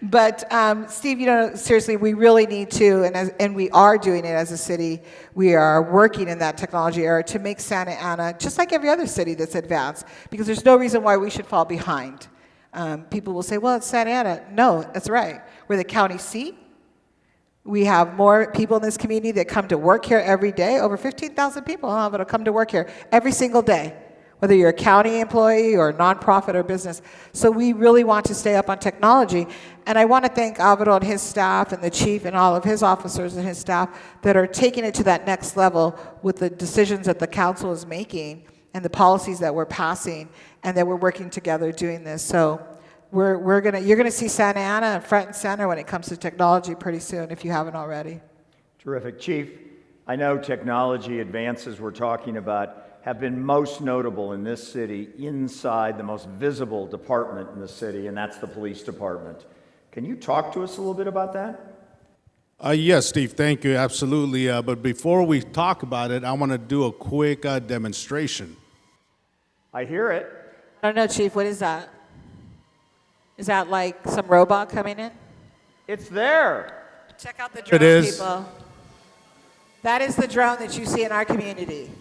But Steve, you know, seriously, we really need to, and we are doing it as a city. We are working in that technology era to make Santa Ana just like every other city that's advanced, because there's no reason why we should fall behind. People will say, well, it's Santa Ana. No, that's right. We're the county seat. We have more people in this community that come to work here every day. Over 15,000 people that'll come to work here every single day. whether you're a county employee or a nonprofit or business. So we really want to stay up on technology. And I want to thank Alvaro and his staff and the chief and all of his officers and his staff that are taking it to that next level with the decisions that the council is making and the policies that we're passing, and that we're working together doing this. So you're gonna see Santa Ana front and center when it comes to technology pretty soon, if you haven't already. Terrific. Chief, I know technology advances we're talking about have been most notable in this city inside the most visible department in the city, and that's the police department. Can you talk to us a little bit about that? Yes, Steve, thank you, absolutely. But before we talk about it, I want to do a quick demonstration. I hear it. I don't know, Chief, what is that? Is that like some robot coming in? It's there. Check out the drone, people. That is the drone that you see in our community.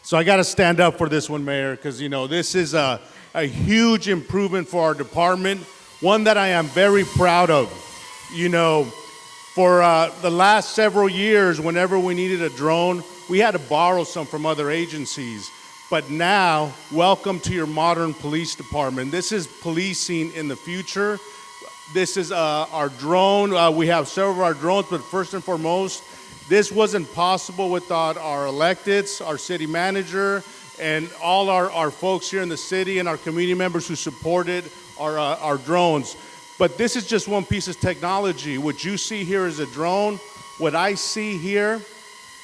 So I got to stand up for this one, Mayor, because, you know, this is a huge improvement for our department, one that I am very proud of. You know, for the last several years, whenever we needed a drone, we had to borrow some from other agencies. But now, welcome to your modern police department. This is policing in the future. This is our drone. We have several of our drones, but first and foremost, this wasn't possible without our electeds, our city manager, and all our folks here in the city and our community members who supported our drones. But this is just one piece of technology. What you see here is a drone. What I see here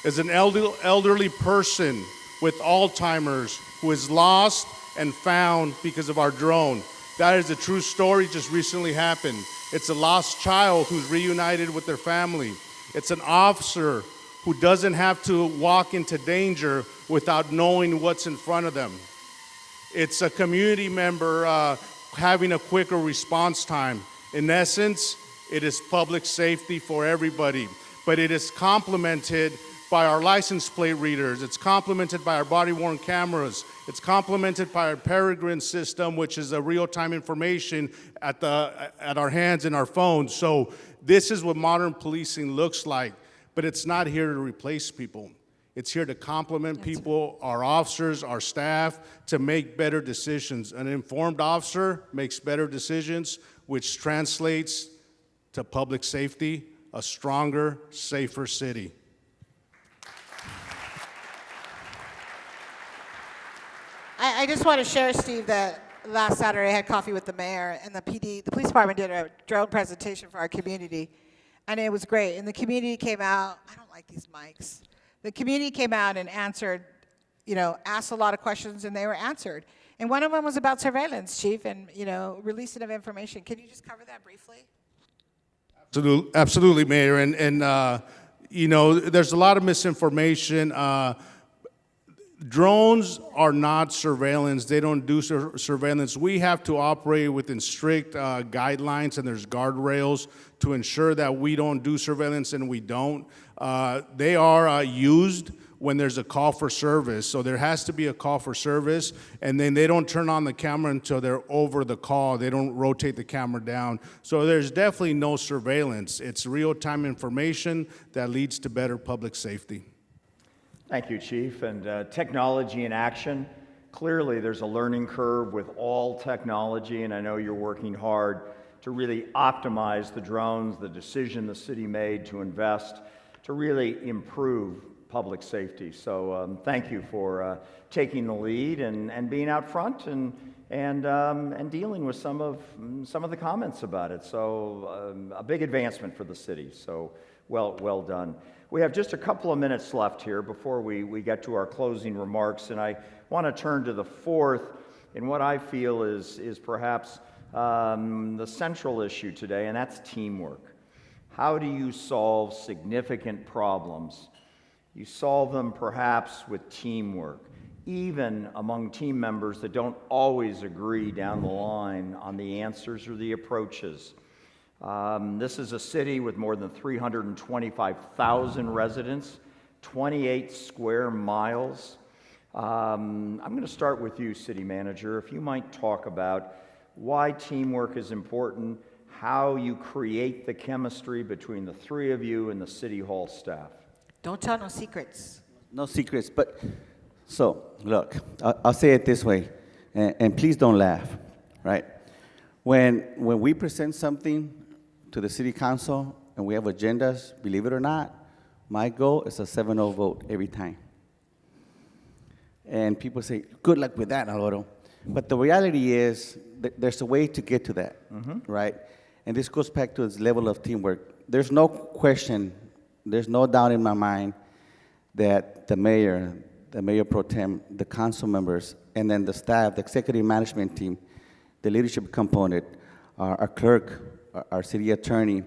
is an elderly person with Alzheimer's who is lost and found because of our drone. That is a true story, just recently happened. It's a lost child who's reunited with their family. It's an officer who doesn't have to walk into danger without knowing what's in front of them. It's a community member having a quicker response time. In essence, it is public safety for everybody, but it is complemented by our license plate readers. It's complemented by our body-worn cameras. It's complemented by our Peregrine system, which is a real-time information at our hands and our phones. So this is what modern policing looks like, but it's not here to replace people. It's here to complement people, our officers, our staff, to make better decisions. An informed officer makes better decisions, which translates to public safety, a stronger, safer city. I just want to share, Steve, that last Saturday I had coffee with the mayor, and the police department did a drone presentation for our community, and it was great. And the community came out, I don't like these mics. The community came out and answered, asked a lot of questions, and they were answered. And one of them was about surveillance, Chief, and, releasing of information. Can you just cover that briefly? Absolutely, Mayor. And there's a lot of misinformation. Drones are not surveillance. They don't do surveillance. We have to operate within strict guidelines, and there's guardrails to ensure that we don't do surveillance, and we don't. They are used when there's a call for service. So there has to be a call for service, and then they don't turn on the camera until they're over the call. They don't rotate the camera down. So there's definitely no surveillance. It's real-time information that leads to better public safety. Thank you, Chief. And technology in action. Clearly, there's a learning curve with all technology, and I know you're working hard to really optimize the drones, the decision the city made to invest, to really improve public safety. So thank you for taking the lead and being out front and dealing with some of the comments about it. So a big advancement for the city. So well done. We have just a couple of minutes left here before we get to our closing remarks, and I want to turn to the fourth in what I feel is perhaps the central issue today, and that's teamwork. How do you solve significant problems? You solve them perhaps with teamwork, even among team members that don't always agree down the line on the answers or the approaches. This is a city with more than 325,000 residents, 28 square miles. I'm going to start with you, City Manager. If you might talk about why teamwork is important, how you create the chemistry between the three of you and the City Hall staff. Don't tell no secrets. No secrets, but So, look, I'll say it this way, and please don't laugh, right? When we present something to the city council and we have agendas, believe it or not, my goal is a 7-0 vote every time. And people say, good luck with that, Alvaro. But the reality is that there's a way to get to that, right? And this goes back to this level of teamwork. There's no question, there's no doubt in my mind that the mayor pro tem, the council members, and then the staff, the executive management team, the leadership component, our clerk, our city attorney,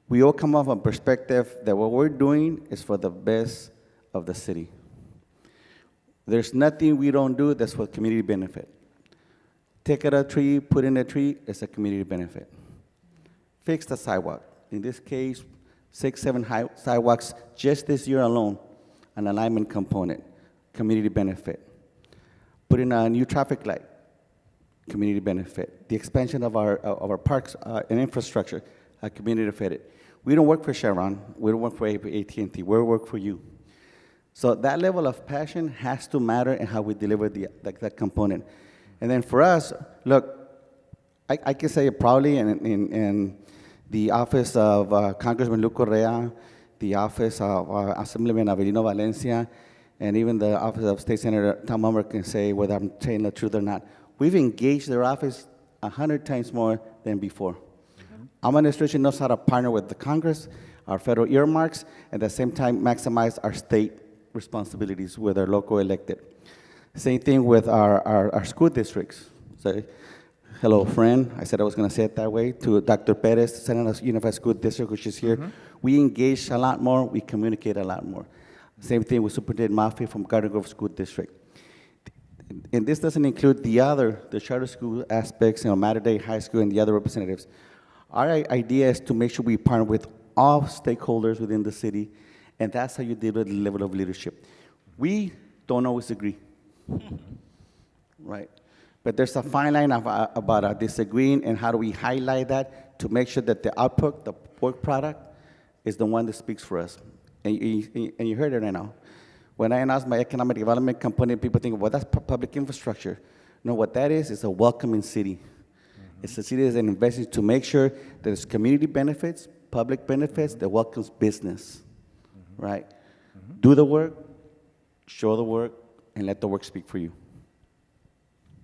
we all come off a perspective that what we're doing is for the best of the city. There's nothing we don't do that's for community benefit. Take out a tree, put in a tree, it's a community benefit. Fix the sidewalk. In this case, 6, 7 sidewalks just this year alone, an alignment component, community benefit. Put in a new traffic light, community benefit. The expansion of our parks and infrastructure, a community benefit. We don't work for Chevron, we don't work for AT&T, we work for you. So that level of passion has to matter in how we deliver that component. And then for us, look, I can say it proudly in the office of Congressman Luke Correa, the office of Assemblyman Avelino Valencia, and even the office of State Senator Tom Ummer can say whether I'm telling the truth or not. We've engaged their office 100 times more than before. Our administration knows how to partner with the Congress, our federal earmarks, and at the same time maximize our state responsibilities with our local elected. Same thing with our school districts. So, hello, friend. I said I was going to say it that way. To Dr. Perez, Santa Ana Unified School District, which is here. We engage a lot more. We communicate a lot more. Same thing with Superintendent Maffei from Garden Grove School District. And this doesn't include the charter school aspects, Mater Dei High School, and the other representatives. Our idea is to make sure we partner with all stakeholders within the city, and that's how you deal with the level of leadership. We don't always agree, right? But there's a fine line about disagreeing, and how do we highlight that to make sure that the output, the work product, is the one that speaks for us. And you heard it right now. When I announced my economic development component, people think, well, that's public infrastructure. No, what that is a welcoming city. It's a city that's investing to make sure that there's community benefits, public benefits, that welcomes business, right? Do the work, show the work, and let the work speak for you.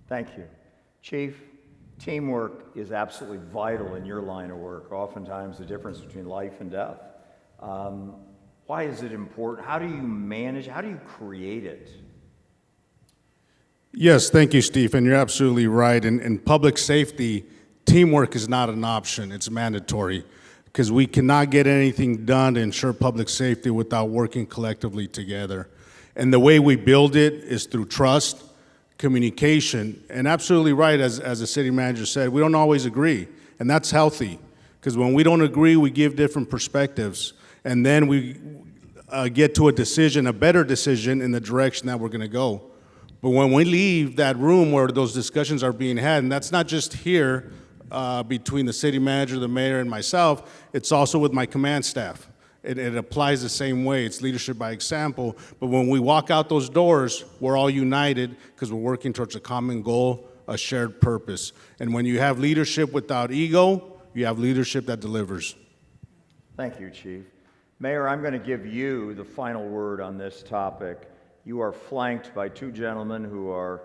Thank you. Chief, teamwork is absolutely vital in your line of work, oftentimes the difference between life and death. Why is it important? How do you manage, how do you create it? Yes, thank you, Steve, and you're absolutely right. In public safety, teamwork is not an option, it's mandatory, because we cannot get anything done to ensure public safety without working collectively together. And the way we build it is through trust, communication, and absolutely right, as the city manager said, we don't always agree, and that's healthy, because when we don't agree, we give different perspectives, and then we get to a decision, a better decision in the direction that we're going to go. But when we leave that room where those discussions are being had, and that's not just here between the city manager, the mayor, and myself, it's also with my command staff. It applies the same way. It's leadership by example. But when we walk out those doors, we're all united because we're working towards a common goal, a shared purpose. And when you have leadership without ego, you have leadership that delivers. Thank you, Chief. Mayor, I'm going to give you the final word on this topic. You are flanked by two gentlemen who are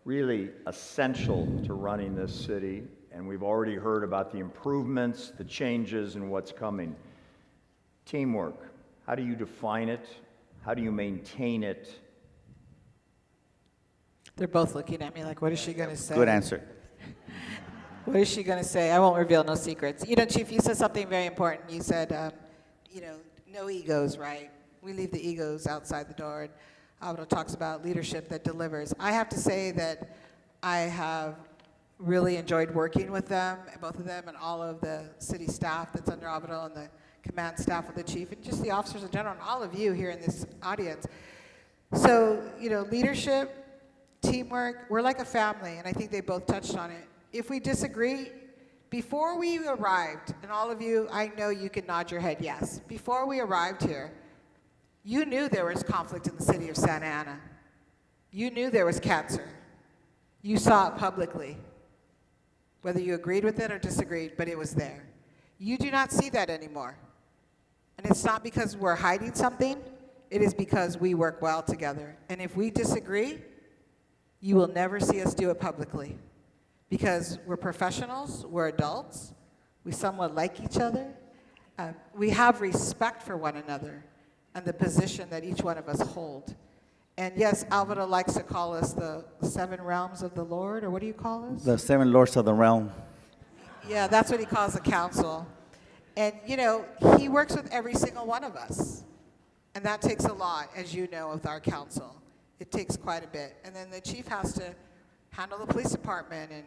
really essential to running this city, and we've already heard about the improvements, the changes, and what's coming. Teamwork, how do you define it? How do you maintain it? They're both looking at me like, what is she going to say? Good answer. What is she going to say? I won't reveal no secrets. You know, Chief, you said something very important. You said, no egos, right? We leave the egos outside the door. And Alvaro talks about leadership that delivers. I have to say that I have really enjoyed working with them, both of them, and all of the city staff that's under Alvaro and the command staff of the chief, and just the officers in general, and all of you here in this audience. So, leadership, teamwork, we're like a family, and I think they both touched on it. If we disagree, before we arrived, and all of you, I know you can nod your head yes, before we arrived here, you knew there was conflict in the city of Santa Ana. You knew there was cancer. You saw it publicly, whether you agreed with it or disagreed, but it was there. You do not see that anymore. And it's not because we're hiding something, it is because we work well together. And if we disagree, you will never see us do it publicly. Because we're professionals, we're adults, we somewhat like each other, we have respect for one another and the position that each one of us hold. And yes, Alvaro likes to call us the 7 realms of the Lord, or what do you call us? The 7 lords of the realm. Yeah, that's what he calls the council. And you know, he works with every single one of us. And that takes a lot, as you know, with our council. It takes quite a bit. And then the chief has to handle the police department and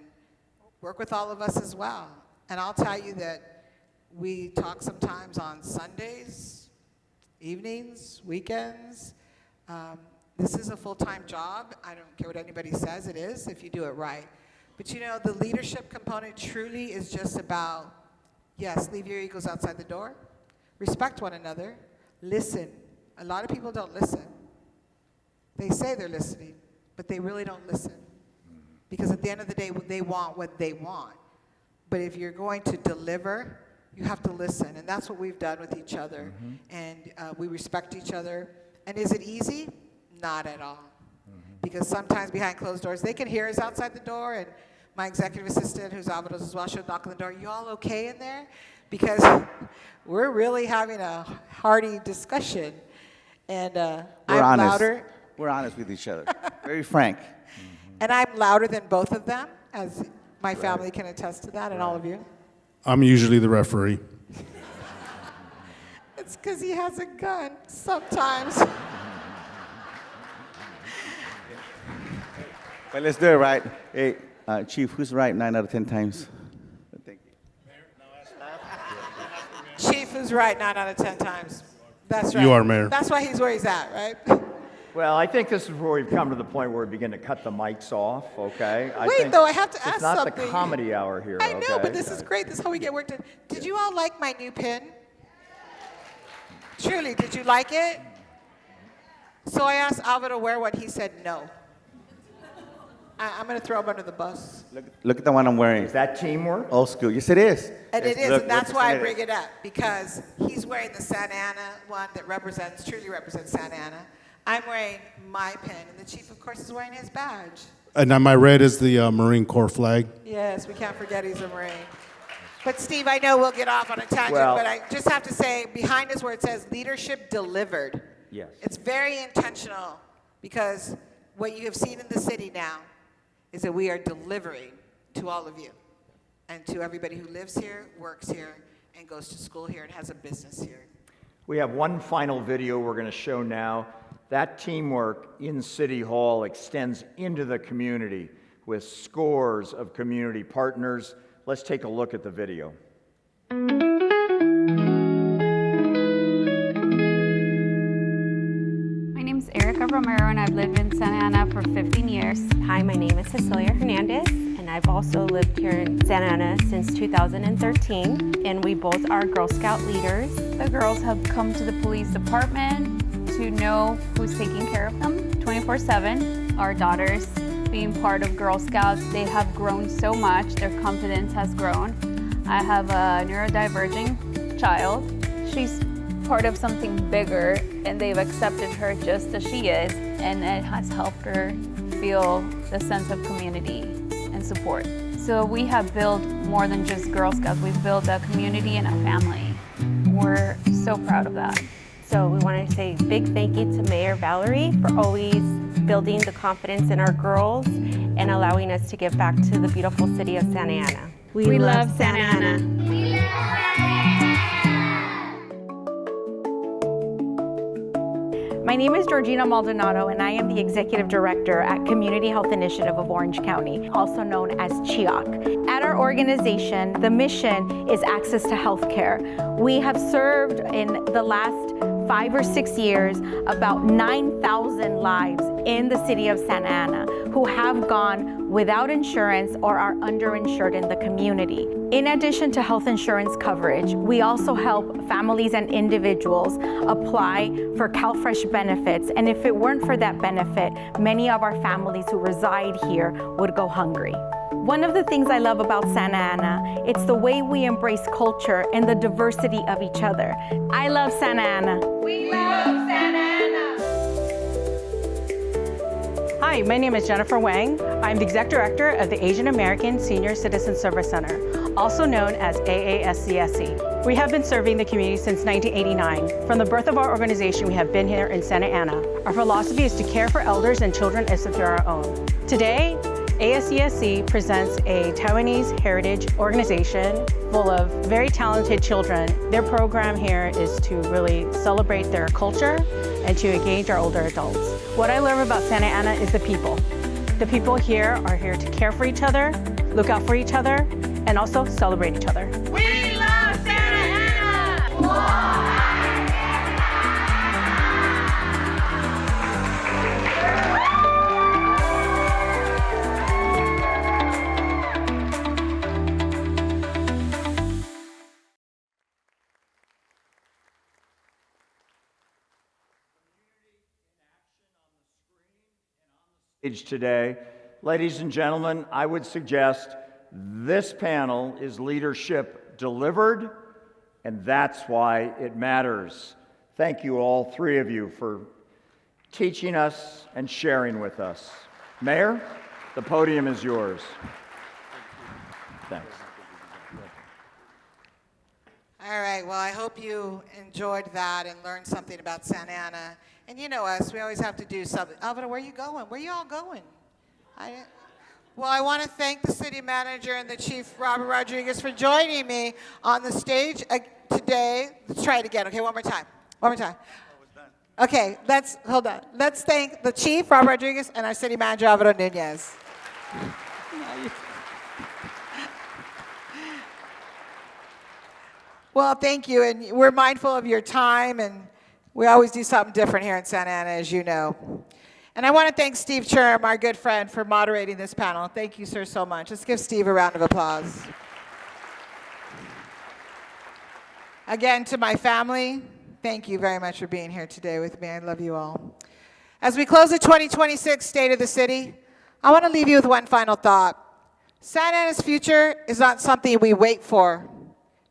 work with all of us as well. And I'll tell you that we talk sometimes on Sundays, evenings, weekends. This is a full-time job. I don't care what anybody says, it is, if you do it right. But you know, the leadership component truly is just about, yes, leave your egos outside the door, respect one another, listen. A lot of people don't listen. They say they're listening, but they really don't listen. Because at the end of the day, they want what they want. But if you're going to deliver, you have to listen. And that's what we've done with each other. And we respect each other. And is it easy? Not at all. Because sometimes behind closed doors, they can hear us outside the door, and my executive assistant, who's Alvaro's as well, she'll knock on the door, you all okay in there? Because we're really having a hearty discussion. And I'm louder. We're honest with each other. Very frank. And I'm louder than both of them, as my family can attest to that, and all of you. I'm usually the referee. It's because he has a gun sometimes. But let's do it right. Hey, Chief, who's right 9 out of 10 times? Thank you. Chief is right 9 out of 10 times. That's right. You are, Mayor. That's why he's where he's at, right? Well, I think this is where we've come to the point where we begin to cut the mics off, okay? Wait, though, I have to ask It's not something. the comedy hour here, I know, okay? but this is great. This is how we get work done. Did you all like my new pin? Truly, did you like it? So I asked Alvaro to wear one. He said no. I'm going to throw him under the bus. Look at the one I'm wearing. Is that teamwork? Old school. Yes, it is. And it is, Look, and that's why I bring representative. it up, because he's wearing the Santa Ana one that truly represents Santa Ana. I'm wearing my pin, and the chief, of course, is wearing his badge. And now my red is the Marine Corps flag. Yes, we can't forget he's a Marine. But Steve, I know we'll get off on a tangent, Well- but I just have to say, behind us where it says leadership delivered, Yes. it's very intentional, because what you have seen in the city now is that we are delivering to all of you and to everybody who lives here, works here, and goes to school here and has a business here. We have one final video we're going to show now. That teamwork in City Hall extends into the community with scores of community partners. Let's take a look at the video. My name's Erica Romero, and I've lived in Santa Ana for 15 years. Hi, my name is Cecilia Hernandez, and I've also lived here in Santa Ana since 2013, and we both are Girl Scout leaders. The girls have come to the police department to know who's taking care of them 24/7. Our daughters, being part of Girl Scouts, they have grown so much. Their confidence has grown. I have a neurodivergent child. She's part of something bigger, and they've accepted her just as she is, and it has helped her feel the sense of community and support. So we have built more than just Girl Scouts. We've built a community and a family. We're so proud of that. So we want to say a big thank you to Mayor Valerie for always building the confidence in our girls and allowing us to give back to the beautiful city of Santa Ana. We love Santa Ana. My name is Georgina Maldonado, and I am the Executive Director at Community Health Initiative of Orange County, also known as CHEOC. At our organization, the mission is access to health care. We have served in the last 5 or 6 years, about 9,000 lives in the city of Santa Ana who have gone without insurance or are underinsured in the community. In addition to health insurance coverage, we also help families and individuals apply for CalFresh benefits, and if it weren't for that benefit, many of our families who reside here would go hungry. One of the things I love about Santa Ana, it's the way we embrace culture and the diversity of each other. I love Santa Ana. We love Santa Ana. Hi, my name is Jennifer Wang. I'm the Exec Director of the Asian American Senior Citizen Service Center, also known as AASCSC. We have been serving the community since 1989. From the birth of our organization, we have been here in Santa Ana. Our philosophy is to care for elders and children as if they're our own. Today, ASCSC presents a Taiwanese heritage organization full of very talented children. Their program here is to really celebrate their culture and to engage our older adults. What I love about Santa Ana is the people. The people here are here to care for each other, look out for each other, and also celebrate each other. We love Santa Ana. Today. Ladies and gentlemen, I would suggest this panel is leadership delivered, and that's why it matters. Thank you, all three of you, for teaching us and sharing with us. Mayor, the podium is yours. Thanks. All right, well, I hope you enjoyed that and learned something about Santa Ana. And you know us, we always have to do something. Alvaro, where are you going? Where are you all going? Well, I want to thank the city manager and the chief, Robert Rodriguez, for joining me on the stage today. Let's try it again, okay, one more time. One more time. Okay, hold on. Let's thank the chief, Robert Rodriguez, and our city manager, Alvaro Nunez. Well, thank you, and we're mindful of your time, and we always do something different here in Santa Ana, as you know. And I want to thank Steve Churm, our good friend, for moderating this panel. Thank you, sir, so much. Let's give Steve a round of applause. Again, to my family, thank you very much for being here today with me. I love you all. As we close the 2026 State of the City, I want to leave you with one final thought. Santa Ana's future is not something we wait for.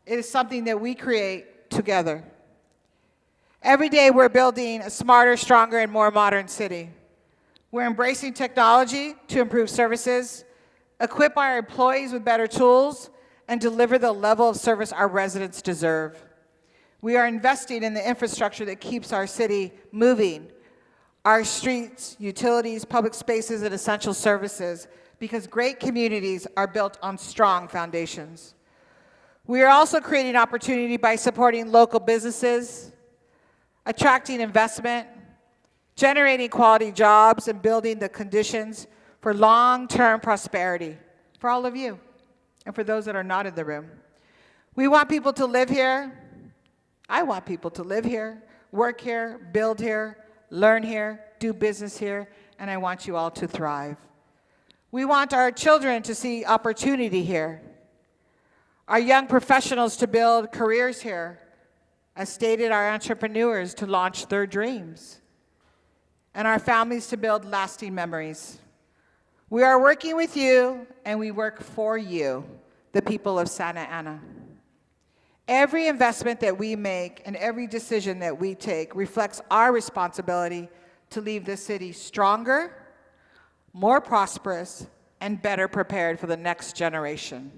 It is something that we create together. Every day we're building a smarter, stronger, and more modern city. We're embracing technology to improve services, equip our employees with better tools, and deliver the level of service our residents deserve. We are investing in the infrastructure that keeps our city moving, our streets, utilities, public spaces, and essential services, because great communities are built on strong foundations. We are also creating opportunity by supporting local businesses, attracting investment, generating quality jobs, and building the conditions for long-term prosperity for all of you and for those that are not in the room. We want people to live here. I want people to live here, work here, build here, learn here, do business here, and I want you all to thrive. We want our children to see opportunity here, our young professionals to build careers here, as stated, our entrepreneurs to launch their dreams, and our families to build lasting memories. We are working with you, and we work for you, the people of Santa Ana. Every investment that we make and every decision that we take reflects our responsibility to leave this city stronger, more prosperous, and better prepared for the next generation.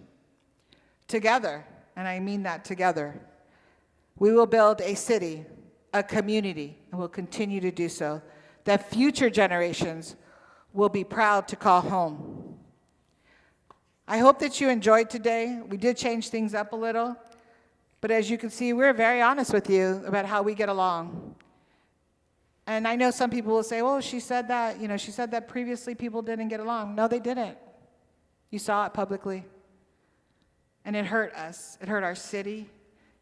Together, and I mean that together, we will build a city, a community, and will continue to do so, that future generations will be proud to call home. I hope that you enjoyed today. We did change things up a little, but as you can see, we're very honest with you about how we get along. And I know some people will say, well, she said that, she said that previously people didn't get along. No, they didn't. You saw it publicly. And it hurt us. It hurt our city.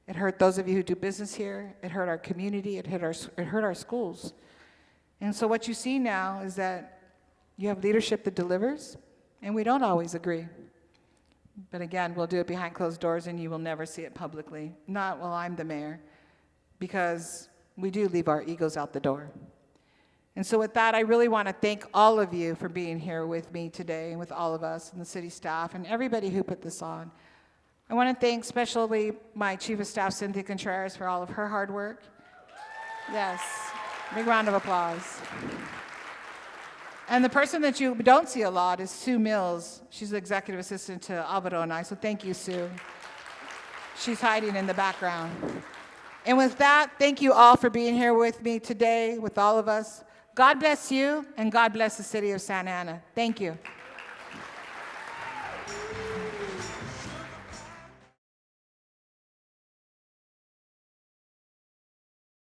It hurt those of you who do business here. It hurt our community. It hurt our schools. And so what you see now is that you have leadership that delivers, and we don't always agree. But again, we'll do it behind closed doors, and you will never see it publicly. Not while I'm the mayor, because we do leave our egos out the door. And so with that, I really want to thank all of you for being here with me today, and with all of us and the city staff and everybody who put this on. I want to thank especially my Chief of Staff, Cynthia Contreras, for all of her hard work. Yes, big round of applause. And the person that you don't see a lot is Sue Mills. She's the executive assistant to Alvaro and I, so thank you, Sue. She's hiding in the background. And with that, thank you all for being here with me today, with all of us. God bless you, and God bless the city of Santa Ana. Thank you.